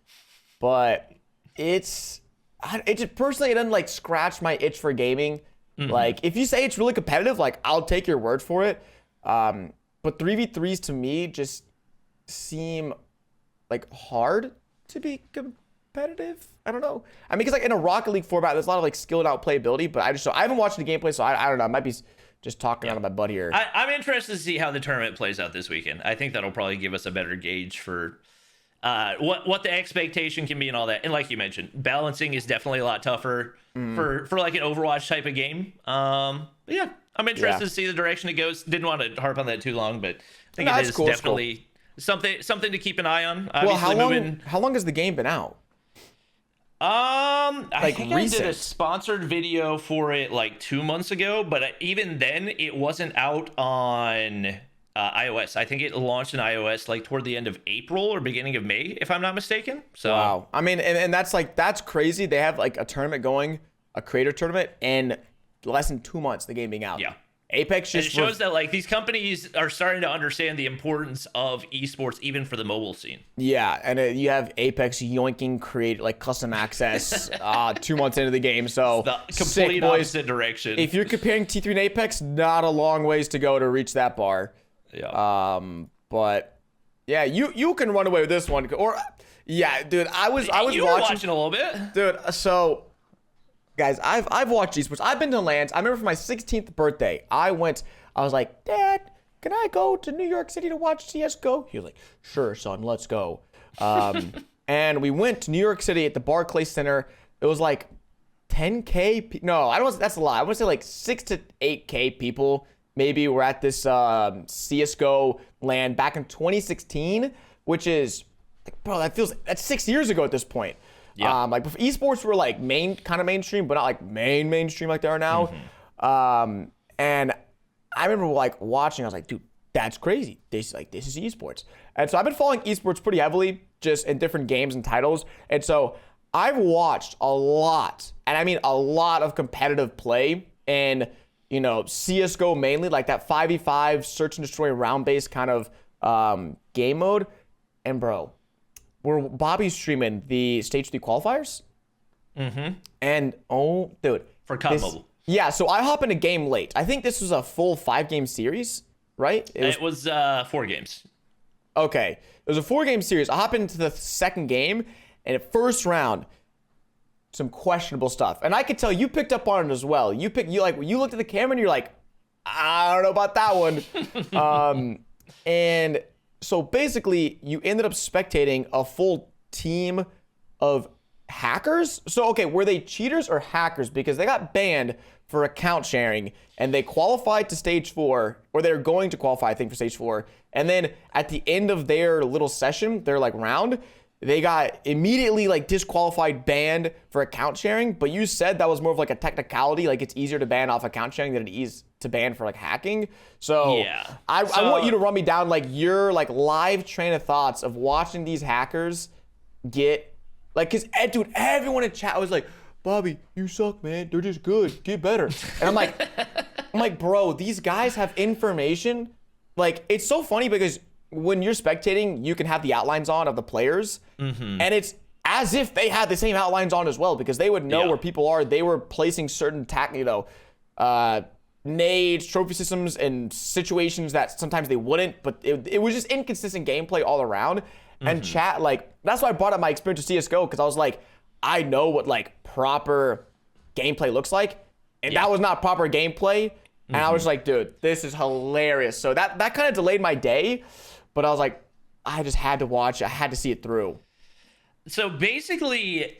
But it just personally, it doesn't like scratch my itch for gaming. Like if you say it's really competitive, like I'll take your word for it. But 3v3s to me just seem like hard to be competitive. I don't know. I mean, because like in a Rocket League format, there's a lot of like skilled out playability. But I haven't watched the gameplay, so I don't know. I might be just talking out of my butt here. I'm interested to see how the tournament plays out this weekend. I think that'll probably give us a better gauge for what the expectation can be and all that. And like you mentioned, balancing is definitely a lot tougher for like an Overwatch type of game. But yeah, I'm interested to see the direction it goes. Didn't want to harp on that too long, but I think it is definitely something to keep an eye on. Well, how long has the game been out? I think I did a sponsored video for it like 2 months ago, but even then it wasn't out on iOS. I think it launched in iOS like toward the end of April or beginning of May, if I'm not mistaken. So wow. I mean, and that's crazy. They have like a tournament going, a creator tournament, and less than 2 months the game being out. Yeah. Apex just it shows that like these companies are starting to understand the importance of esports even for the mobile scene. Yeah, and you have Apex yoinking create like custom access 2 months into the game. So the complete opposite direction. If you're comparing T3 and Apex, not a long ways to go to reach that bar. Yeah. But yeah, you can run away with this one. Or yeah, dude, I was watching a little bit, dude. So. Guys, I've watched esports. I've been to LANs. I remember for my 16th birthday, I was like, Dad, can I go to New York City to watch CSGO? He was like, sure, son, let's go. And we went to New York City at the Barclays Center. it was like 10K. No, I don't. That's a lot. I want to say like 6 to 8K people maybe were at this CS:GO LAN back in 2016, which is, like, bro, that's 6 years ago at this point. Yeah. Like esports were like kind of mainstream, but not like mainstream like they are now. And I remember like watching. I was like, dude, that's crazy. This is esports. And so I've been following esports pretty heavily, just in different games and titles. And so I've watched a lot, and I mean a lot of competitive play in, CSGO mainly, like that 5v5 search and destroy round-based kind of game mode. And bro, Bobby's streaming the Stage 3 qualifiers. And oh, dude. For COD Mobile. Yeah, so I hop in a game late. I think this was a full 5-game series, right? It was 4 games. Okay. It was a 4-game series. I hop into the second game, and at first round, some questionable stuff. And I could tell you picked up on it as well. You looked at the camera and you're like, I don't know about that one. And so basically you ended up spectating a full team of hackers. So, okay, were they cheaters or hackers? Because they got banned for account sharing and they qualified to stage 4, or they're going to qualify, I think, for stage 4. And then at the end of their little session, their like round, they got immediately like disqualified, banned for account sharing. But you said that was more of like a technicality, like it's easier to ban off account sharing than it is to ban for like hacking. So yeah, I want you to run me down like your like live train of thoughts of watching these hackers get like, cause dude, everyone in chat was like, Bobby, you suck, man. They're just good. Get better. And I'm like, bro, these guys have information. Like, it's so funny because when you're spectating, you can have the outlines on of the players, and it's as if they had the same outlines on as well, because they would know where people are. They were placing certain nades, trophy systems, and situations that sometimes they wouldn't, but it was just inconsistent gameplay all around. And chat, like, that's why I brought up my experience with CSGO, because I was like, I know what like proper gameplay looks like, and that was not proper gameplay. And I was like, dude, this is hilarious. So that kind of delayed my day, but I was like, I just had to watch. I had to see it through. So basically,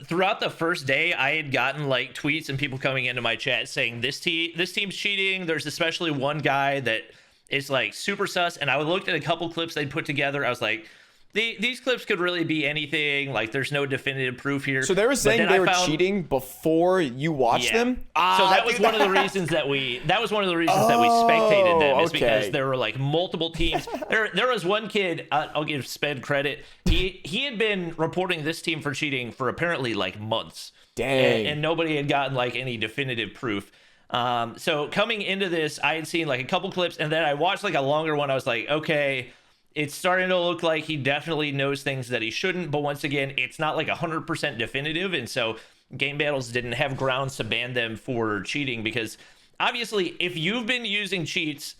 throughout the first day, I had gotten like tweets and people coming into my chat saying this team's cheating. There's especially one guy that is like super sus, and I looked at a couple clips they'd put together. I was like, these clips could really be anything. Like, there's no definitive proof here. So they were saying they were cheating before you watched them. So that was one of the reasons that we spectated them, is because there were like multiple teams. There was one kid. I'll give Sped credit. He had been reporting this team for cheating for apparently like months. Dang. And nobody had gotten like any definitive proof. So coming into this, I had seen like a couple clips, and then I watched like a longer one. I was like, okay, it's starting to look like he definitely knows things that he shouldn't, but once again, it's not like 100% definitive, and so Game Battles didn't have grounds to ban them for cheating, because obviously, if you've been using cheats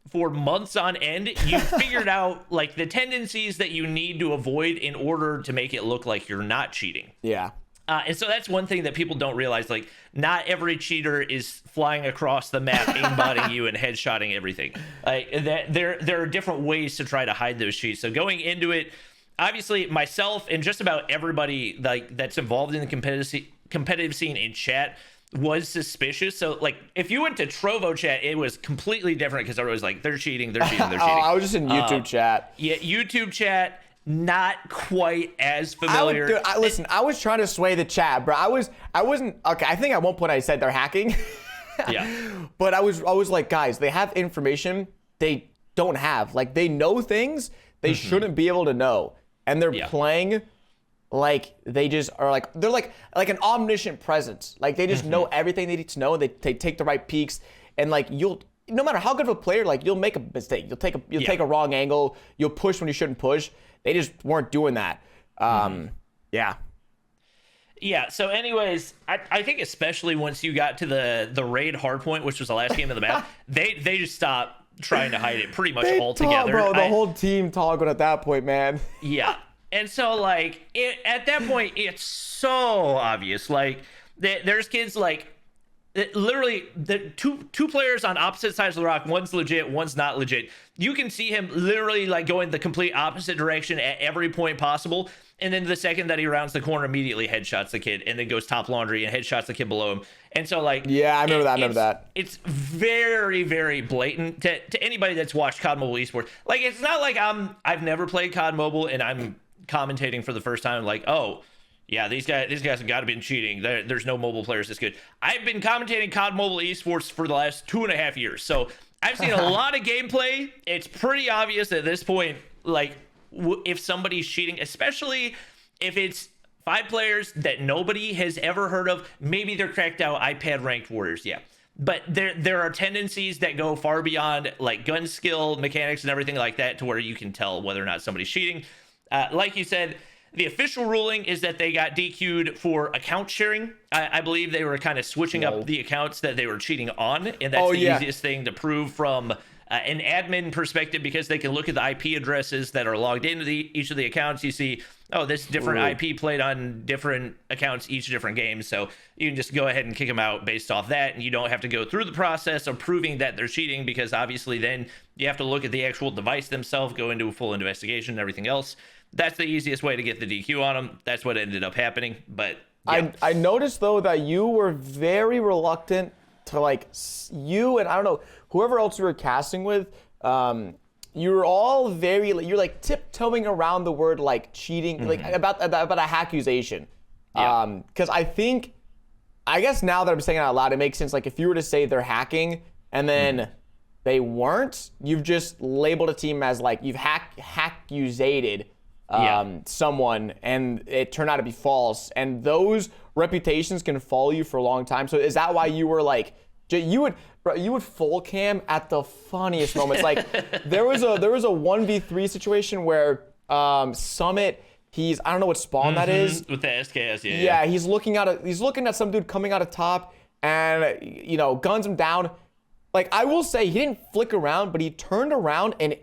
for months on end, you've figured out like the tendencies that you need to avoid in order to make it look like you're not cheating. Yeah. And so that's one thing that people don't realize. Like, not every cheater is flying across the map, aimbotting you and headshotting everything. Like, there are different ways to try to hide those cheats. So going into it, obviously myself and just about everybody like that's involved in the competitive scene in chat was suspicious. So like, if you went to Trovo chat, it was completely different, because everybody was like, they're cheating. Oh, I was just in YouTube chat. Yeah, YouTube chat. Not quite as familiar. Listen, I was trying to sway the chat, bro. I wasn't okay. I think at one point I said they're hacking. Yeah. But I was like, guys, they have information they don't have. Like, they know things they shouldn't be able to know, and they're playing like they just are like they're like an omniscient presence. Like, they just know everything they need to know. They take the right peeks, and like no matter how good of a player, like, you'll make a mistake. You'll take a wrong angle. You'll push when you shouldn't push. They just weren't doing that. Yeah. So anyways, I think especially once you got to the raid hardpoint, which was the last game of the map, they just stopped trying to hide it pretty much altogether. Bro, the whole team toggled at that point, man. Yeah. And so like at that point, it's so obvious. Like there's kids like literally the two players on opposite sides of the rock. One's legit, one's not legit. You can see him literally like going the complete opposite direction at every point possible. And then the second that he rounds the corner, immediately headshots the kid, and then goes top laundry and headshots the kid below him. And so, like, yeah, I remember that. It's very, very blatant to anybody that's watched COD Mobile Esports. Like, it's not like I've never played COD Mobile and I'm commentating for the first time. Like, oh, yeah, these guys have got to be cheating. There's no mobile players this good. I've been commentating COD Mobile Esports for the last 2.5 years, so I've seen a lot of gameplay. It's pretty obvious at this point, like, if somebody's cheating, especially if it's 5 players that nobody has ever heard of. Maybe they're cracked out iPad ranked warriors, yeah. But there are tendencies that go far beyond, like, gun skill, mechanics, and everything like that, to where you can tell whether or not somebody's cheating. Like you said, the official ruling is that they got DQ'd for account sharing. I believe they were kind of switching up the accounts that they were cheating on, and that's easiest thing to prove from an admin perspective, because they can look at the IP addresses that are logged into each of the accounts. You see, oh, this different IP played on different accounts, each different game. So you can just go ahead and kick them out based off that, and you don't have to go through the process of proving that they're cheating, because obviously then you have to look at the actual device themselves, go into a full investigation and everything else. That's the easiest way to get the DQ on them. That's what ended up happening. But yeah. I noticed, though, that you were very reluctant to, like, you and I don't know, whoever else you were casting with, you were all very, you're like tiptoeing around the word, like, cheating, like about a accusation. Because I guess now that I'm saying it out loud, it makes sense. Like, if you were to say they're hacking and then they weren't, you've just labeled a team as, like, you've accusated someone, and it turned out to be false. And those reputations can follow you for a long time. So is that why you were like, you would full cam at the funniest moments? Like, there was a 1v3 situation where Summit, I don't know what spawn that is. With the SKS, yeah. He's looking at some dude coming out of top, and, you know, guns him down. Like, I will say, he didn't flick around, but he turned around and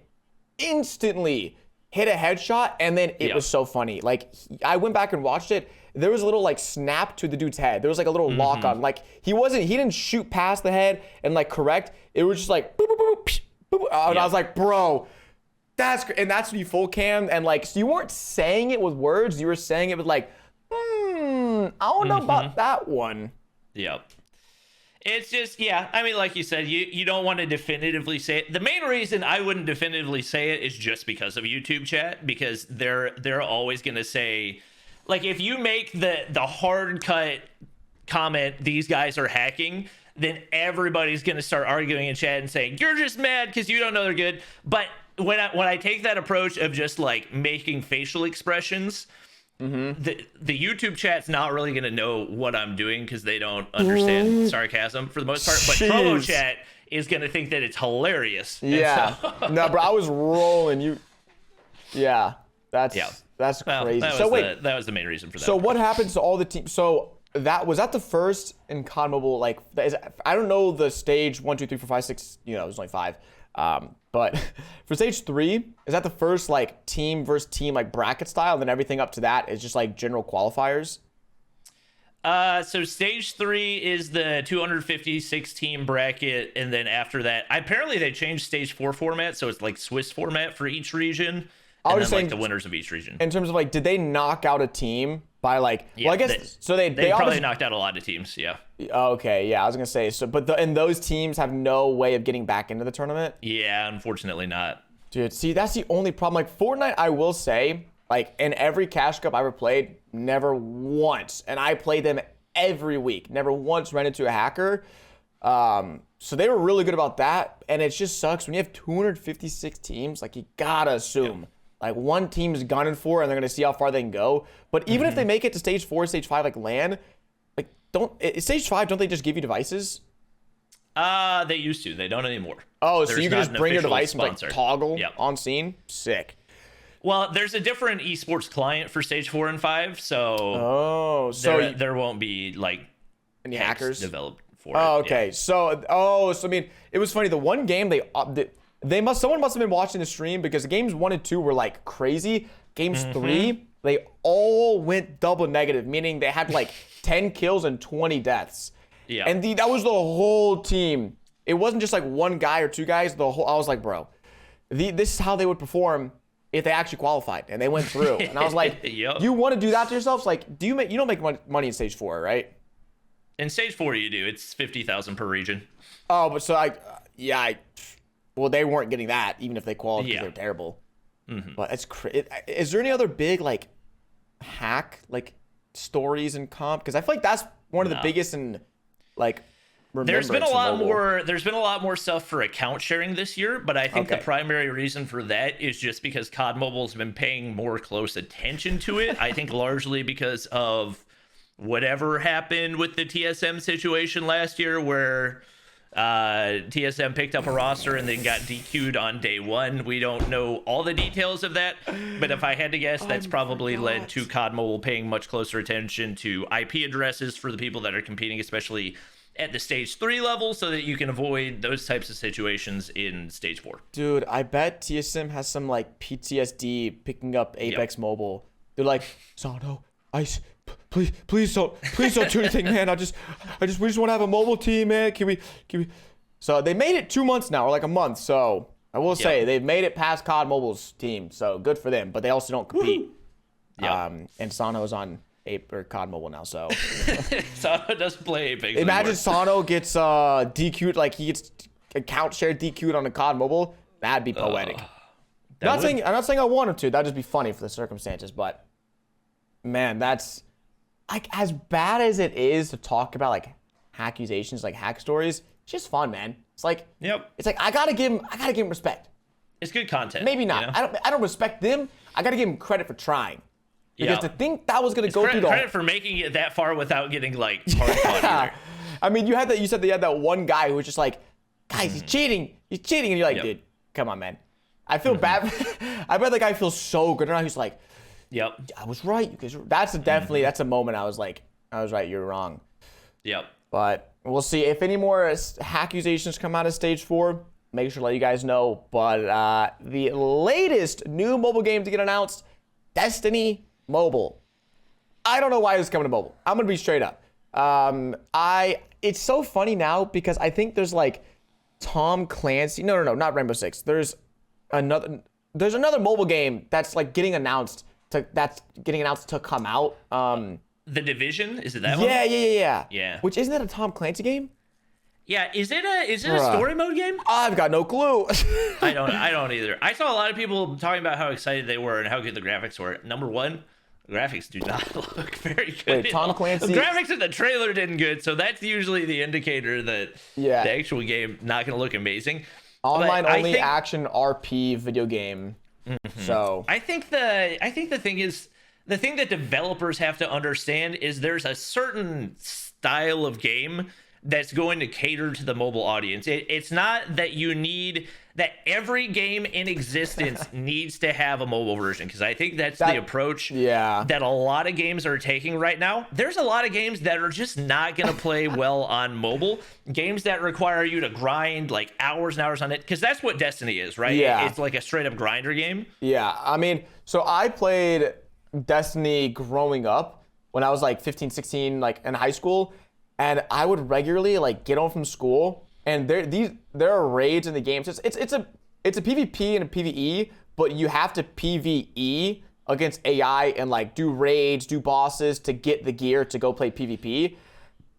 instantly hit a headshot, and then it was so funny. Like, I went back and watched it. There was a little, like, snap to the dude's head. There was, like, a little lock on. Like, he didn't shoot past the head and, like, correct. It was just like, boop, boop, boop, boop, boop. And I was like, bro, that's great. And that's when you full cam, and, like, so you weren't saying it with words. You were saying it with, like, I don't know about that one. Yep. It's just, yeah, I mean, like you said, you don't want to definitively say it. The main reason I wouldn't definitively say it is just because of YouTube chat, because they're always going to say, like, if you make the hard cut comment, these guys are hacking, then everybody's going to start arguing in chat and saying, you're just mad because you don't know they're good. But when I take that approach of just, like, making facial expressions, the YouTube chat's not really going to know what I'm doing, because they don't understand sarcasm for the most part. But promo chat is going to think that it's hilarious. Yeah. No, bro, I was rolling. That's crazy. That was the main reason for that. So what happens to all the teams? So was that the first in COD Mobile? Like, I don't know the stage 1, 2, 3, 4, 5, 6. You know, it was only 5. But for stage 3, is that the first, like, team versus team, like, bracket style? And then everything up to that is just, like, general qualifiers? So stage 3 is the 256 team bracket, and then after that, apparently they changed stage 4 format, so it's like Swiss format for each region. I was and just then, saying, like, the winners of each region. In terms of, like, did they knock out a team by, like, Yeah, well, I guess so they probably knocked out a lot of teams. Yeah. Okay, yeah, I was gonna say so, but and those teams have no way of getting back into the tournament. Yeah, unfortunately not. Dude, see, that's the only problem. Like, Fortnite, I will say, like, in every Cash Cup I ever played, never once, and I played them every week, never once ran into a hacker. So they were really good about that, and it just sucks when you have 256 teams. Like, you gotta assume. Yeah. Like, one team's gunning for, and they're gonna see how far they can go. But even if they make it to stage 4, stage 5, like LAN, like, stage 5, don't they just give you devices? They used to. They don't anymore. Oh, so you can just bring your device and, like, toggle Yep. on scene? Sick. Well, there's a different esports client for stage 4 and 5, so there won't be, like, any hackers developed for it. Okay. Yeah. So I mean, it was funny. The one game someone must have been watching the stream, because games 1 and 2 were, like, crazy. Games 3, they all went double negative, meaning they had, like, 10 kills and 20 deaths. Yeah. And that was the whole team. It wasn't just, like, one guy or two guys. I was like, bro, this is how they would perform if they actually qualified and they went through. And I was like, Yep. you want to do that to yourselves? Like, you don't make money in stage 4, right? In stage 4, you do. It's 50,000 per region. Oh, but so well, they weren't getting that even if they qualified because they're terrible. Mm-hmm. But it's is there any other big like hack like stories in comp? Because I feel like that's one of the biggest in like. There's been a lot more. There's been a lot more stuff for account sharing this year, but I think the primary reason for that is just because COD Mobile's been paying more close attention to it. I think largely because of whatever happened with the TSM situation last year, where TSM picked up a roster and then got DQ'd on day 1. We don't know all the details of that, but if I had to guess, that's probably led to COD Mobile paying much closer attention to IP addresses for the people that are competing, especially at the stage 3 level, so that you can avoid those types of situations in stage 4. Dude, I bet TSM has some like PTSD picking up Apex Mobile. They're like, Sano, Ice, please don't do anything, man. we just want to have a mobile team, man. Can we? So they made it 2 months now, or like a month. So I will say they've made it past COD Mobile's team. So good for them. But they also don't compete. And Sano's on COD Mobile now, so Sano doesn't play Apex imagine anymore. Sano gets DQ'd, like he gets account shared DQ'd on a COD Mobile. That'd be poetic. I'm not saying I want him to. That'd just be funny for the circumstances, but man, that's like, as bad as it is to talk about like accusations, like hack stories, it's just fun, man. It's like it's like I gotta give him respect. It's good content. Maybe not. You know? I don't respect them. I gotta give him credit for trying. Because to think that was going to go through the credit for making it that far without getting like hard fought either. I mean, you said they had that one guy who was just like, guys, he's cheating, and you're like, dude, come on, man. I feel bad. I bet the guy feels so good now. He's like, I was right. That's a moment I was like, I was right, you're wrong. But we'll see if any more accusations come out of stage 4. Make sure to let you guys know. But the latest new mobile game to get announced, Destiny Mobile. I don't know why it's coming to mobile. I'm gonna be straight up. It's so funny now because I think there's like Tom Clancy. No, not Rainbow Six. There's another mobile game that's like getting announced to come out. The Division, is it that one? Yeah. Which isn't that a Tom Clancy game? Yeah, is it a story mode game? I've got no clue. I don't either. I saw a lot of people talking about how excited they were and how good the graphics were. Number one, the graphics do not look very good. Wait, Tom Clancy? The graphics in the trailer didn't good, so that's usually the indicator that the actual game not going to look amazing. Online only action RP video game. So I think the thing that developers have to understand is there's a certain style of game that's going to cater to the mobile audience. It's not that that every game in existence needs to have a mobile version, because I think that's the approach that a lot of games are taking right now. There's a lot of games that are just not going to play well on mobile. Games that require you to grind like hours and hours on it, because that's what Destiny is, right? It's like a straight up grinder game. Yeah, I mean, so I played Destiny growing up when I was like 15, 16, like in high school. And I would regularly like get home from school, and there are raids in the game. So it's a PvP and a PvE, but you have to PvE against AI and like do raids, do bosses to get the gear to go play PvP.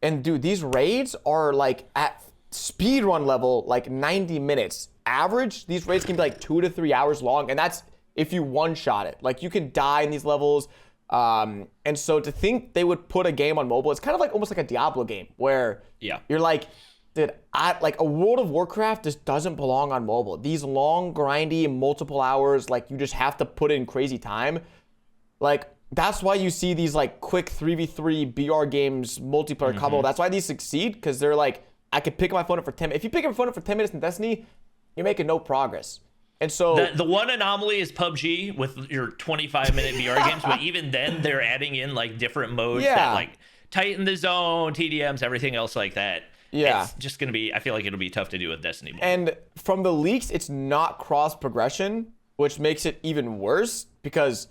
And dude, these raids are like at speedrun level, like 90 minutes average. These raids can be like 2 to 3 hours long, and that's if you one-shot it. Like you can die in these levels. And so to think they would put a game on mobile, it's kind of like almost like a Diablo game where you're like, dude, like a World of Warcraft just doesn't belong on mobile. These long, grindy, multiple hours, like you just have to put in crazy time. Like that's why you see these like quick 3v3 BR games, multiplayer combo. That's why these succeed, because they're like, I could pick up my phone up for 10 minutes. If you pick up your phone up for 10 minutes in Destiny, you're making no progress. And so the one anomaly is PUBG with your 25-minute VR games, but even then they're adding in like different modes that like tighten the zone, TDMs, everything else like that. It's just gonna be, I feel like it'll be tough to do with Destiny mode. And from the leaks, it's not cross progression, which makes it even worse, because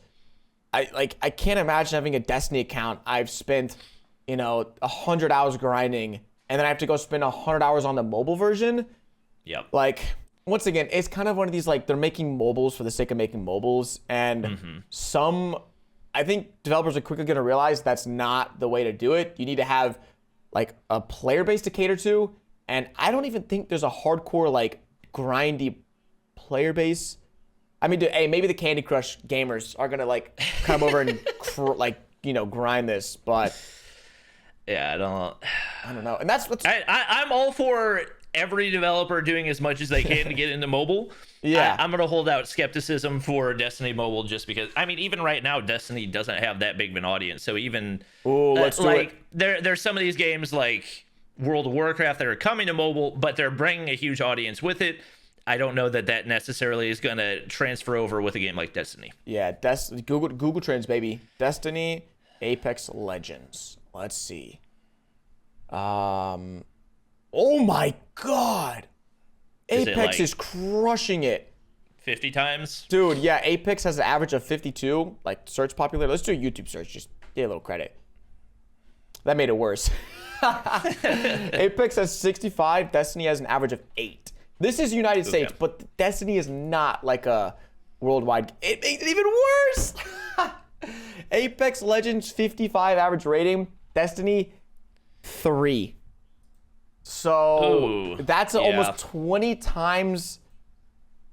I can't imagine having a Destiny account I've spent 100 hours grinding, and then I have to go spend 100 hours on the mobile version. Yep. Like, once again, it's kind of one of these, like, they're making mobiles for the sake of making mobiles, and I think developers are quickly going to realize that's not the way to do it. You need to have, like, a player base to cater to, and I don't even think there's a hardcore, like, grindy player base. I mean, hey, maybe the Candy Crush gamers are going to, like, come over and, grind this, but... Yeah, I don't know. And that's what's... I'm all for every developer doing as much as they can to get into mobile. Yeah. I'm going to hold out skepticism for Destiny Mobile just because, I mean, even right now, Destiny doesn't have that big of an audience. So even, let's do it. There's some of these games like World of Warcraft that are coming to mobile, but they're bringing a huge audience with it. I don't know that necessarily is going to transfer over with a game like Destiny. Yeah, Google Trends, baby. Destiny, Apex Legends. Let's see. Oh my God. Apex is crushing it. 50 times? Dude, yeah, Apex has an average of 52, like, search popularity. Let's do a YouTube search, just get a little credit. That made it worse. Apex has 65, Destiny has an average of 8. This is United States, but Destiny is not like a worldwide. It makes it even worse. Apex Legends, 55 average rating. Destiny, 3. So that's almost 20 times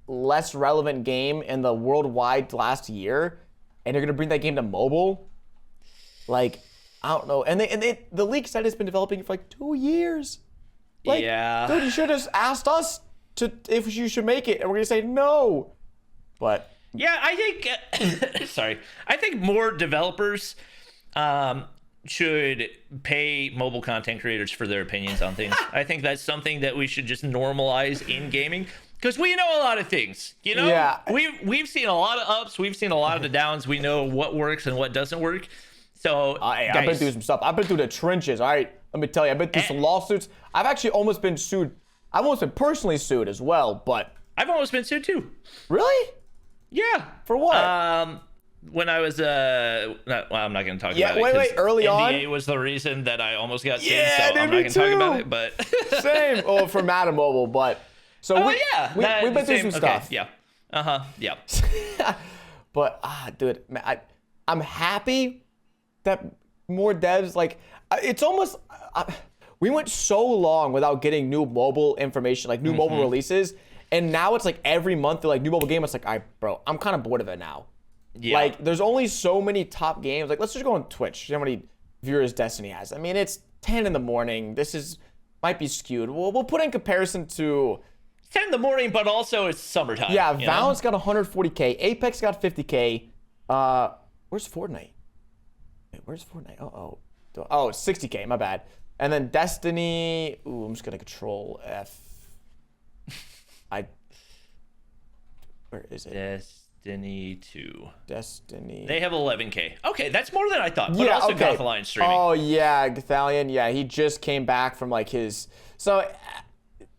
less relevant game in the worldwide last year, and you're gonna bring that game to mobile. Like, I don't know. And the league said it's been developing for like 2 years. Like, dude, you should have asked us if you should make it, and we're gonna say no. But yeah, I think I think more developers should pay mobile content creators for their opinions on things. I think that's something that we should just normalize in gaming, because we know a lot of things. You know, yeah. we've seen a lot of ups, we've seen a lot of the downs. We know what works and what doesn't work. So I've been through some stuff. I've been through the trenches. All right, let me tell you, I've been through some lawsuits. I've actually almost been sued. I've almost been personally sued as well. But I've almost been sued too. Really? Yeah. For what? When I was I'm not going to talk about it. Wait, early on? NDA was the reason that I almost got sued, Yeah, so I'm not going to talk about it, but same. Oh, for Madden Mobile, but so we've been through some stuff. Yeah. Yeah. But dude, man, I'm happy that more devs, like, it's almost we went so long without getting new mobile information, like new mobile releases, and now it's like every month they're like new mobile game. It's like, all right, bro, I'm kind of bored of it now. Yeah. Like, there's only so many top games. Like, let's just go on Twitch. See how many viewers Destiny has. I mean, it's 10 in the morning. This might be skewed. We'll put in comparison to... It's 10 in the morning, but also it's summertime. Yeah, Valorant's got 140K. Apex got 50K. Where's Fortnite? Wait, where's Fortnite? Oh, it's 60K. My bad. And then Destiny... Ooh, I'm just going to control F. Where is it? Destiny 2. Destiny. They have 11K. Okay, that's more than I thought. But also Gothalion streaming. Oh yeah, Gothalion. Yeah, he just came back from like his. So,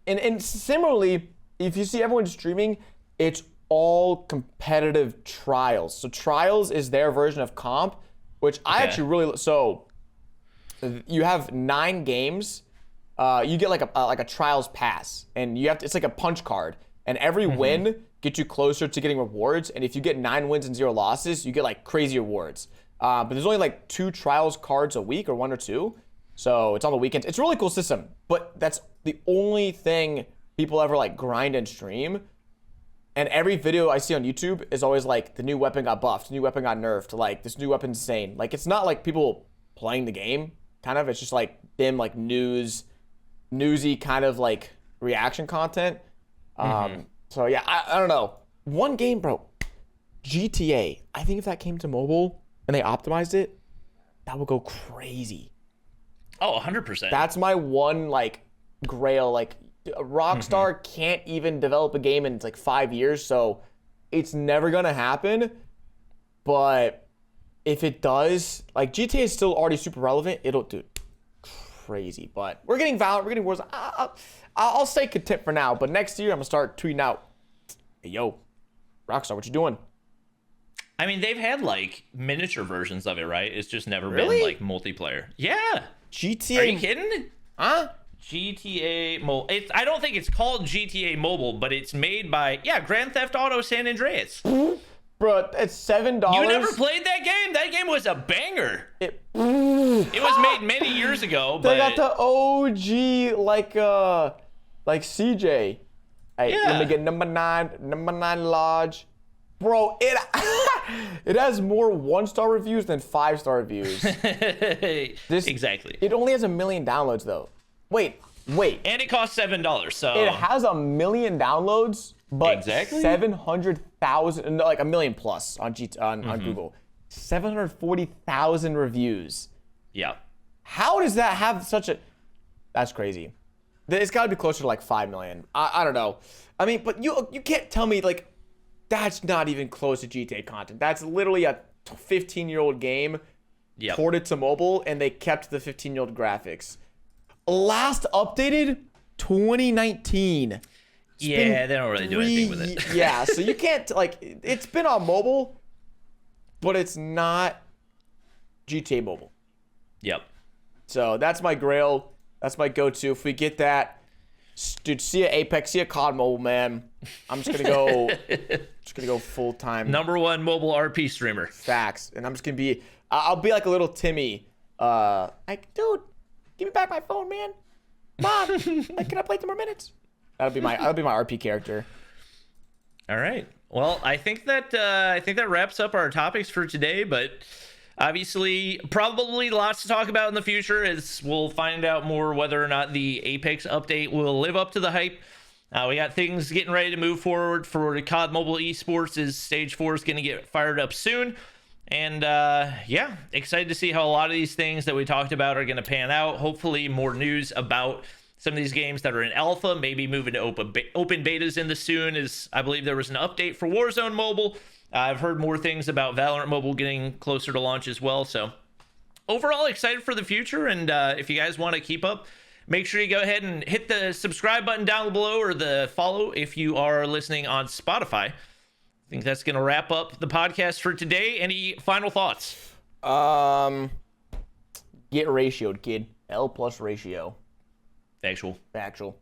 and similarly, if you see everyone streaming, it's all competitive trials. So trials is their version of comp, which I actually really. So, you have 9 games. You get like a trials pass, and you have to. It's like a punch card, and every win get you closer to getting rewards. And if you get 9 wins and 0 losses, you get like crazy rewards. But there's only like 2 trials cards a week, or 1 or 2. So it's on the weekends. It's a really cool system, but that's the only thing people ever like grind and stream. And every video I see on YouTube is always like the new weapon got buffed, the new weapon got nerfed, like this new weapon's insane. Like, it's not like people playing the game, kind of. It's just like them like newsy kind of like reaction content. So yeah, I don't know. One game, bro, GTA. I think if that came to mobile and they optimized it, that would go crazy. Oh, 100%. That's my one like grail. Like, Rockstar can't even develop a game in like 5 years, so it's never gonna happen. But if it does, like, GTA is still already super relevant. It'll do crazy. But we're getting Valorant, we're getting Wars. I'll stay content for now. But next year I'm gonna start tweeting out, "Hey, yo, Rockstar, what you doing?" I mean, they've had like miniature versions of it, right? It's just never Really? been like multiplayer. Yeah. GTA. Are you kidding? Huh? GTA Mobile. I don't think it's called GTA Mobile, but it's made by Grand Theft Auto San Andreas. Bro, it's $7. You never played that game? That game was a banger. It was made many years ago. But they got the OG like CJ. Hey, let me get number 9 Lodge. Bro, it has more 1-star reviews than 5-star reviews. Exactly. It only has 1 million downloads though. Wait. And it costs $7, so it has 1 million downloads, but 700,000, like 1 million plus on Google. 740,000 reviews. Yeah. How does that have such a? That's crazy. It's got to be closer to like 5 million. I don't know. I mean, but you can't tell me like that's not even close to GTA content. That's literally a 15-year-old game ported to mobile, and they kept the 15-year-old graphics. Last updated 2019. They don't really do anything with it. Yeah, so you can't like it's been on mobile, but it's not GTA Mobile. Yep. So that's my grail. That's my go-to. If we get that, dude, see ya Apex, see ya COD Mobile, man. I'm just gonna go full time. #1 mobile RP streamer. Facts. And I'm just gonna be. I'll be like a little Timmy. Like, dude, give me back my phone, man. Mom, like, can I play 2 more minutes? That'll be my RP character. All right. Well, I think that wraps up our topics for today, but obviously probably lots to talk about in the future as we'll find out more whether or not the Apex update will live up to the hype. We got things getting ready to move forward for COD Mobile Esports as Stage 4 is going to get fired up soon. And excited to see how a lot of these things that we talked about are going to pan out. Hopefully more news about some of these games that are in alpha, maybe moving to open betas in the soon, as I believe there was an update for Warzone Mobile. I've heard more things about Valorant Mobile getting closer to launch as well. So overall excited for the future. And if you guys want to keep up, make sure you go ahead and hit the subscribe button down below or the follow if you are listening on Spotify. I think that's going to wrap up the podcast for today. Any final thoughts? Get ratioed, kid. L plus ratio. Factual.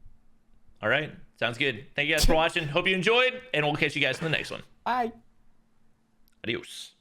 All right. Sounds good. Thank you guys for watching. Hope you enjoyed, and we'll catch you guys in the next one. Bye. Adios.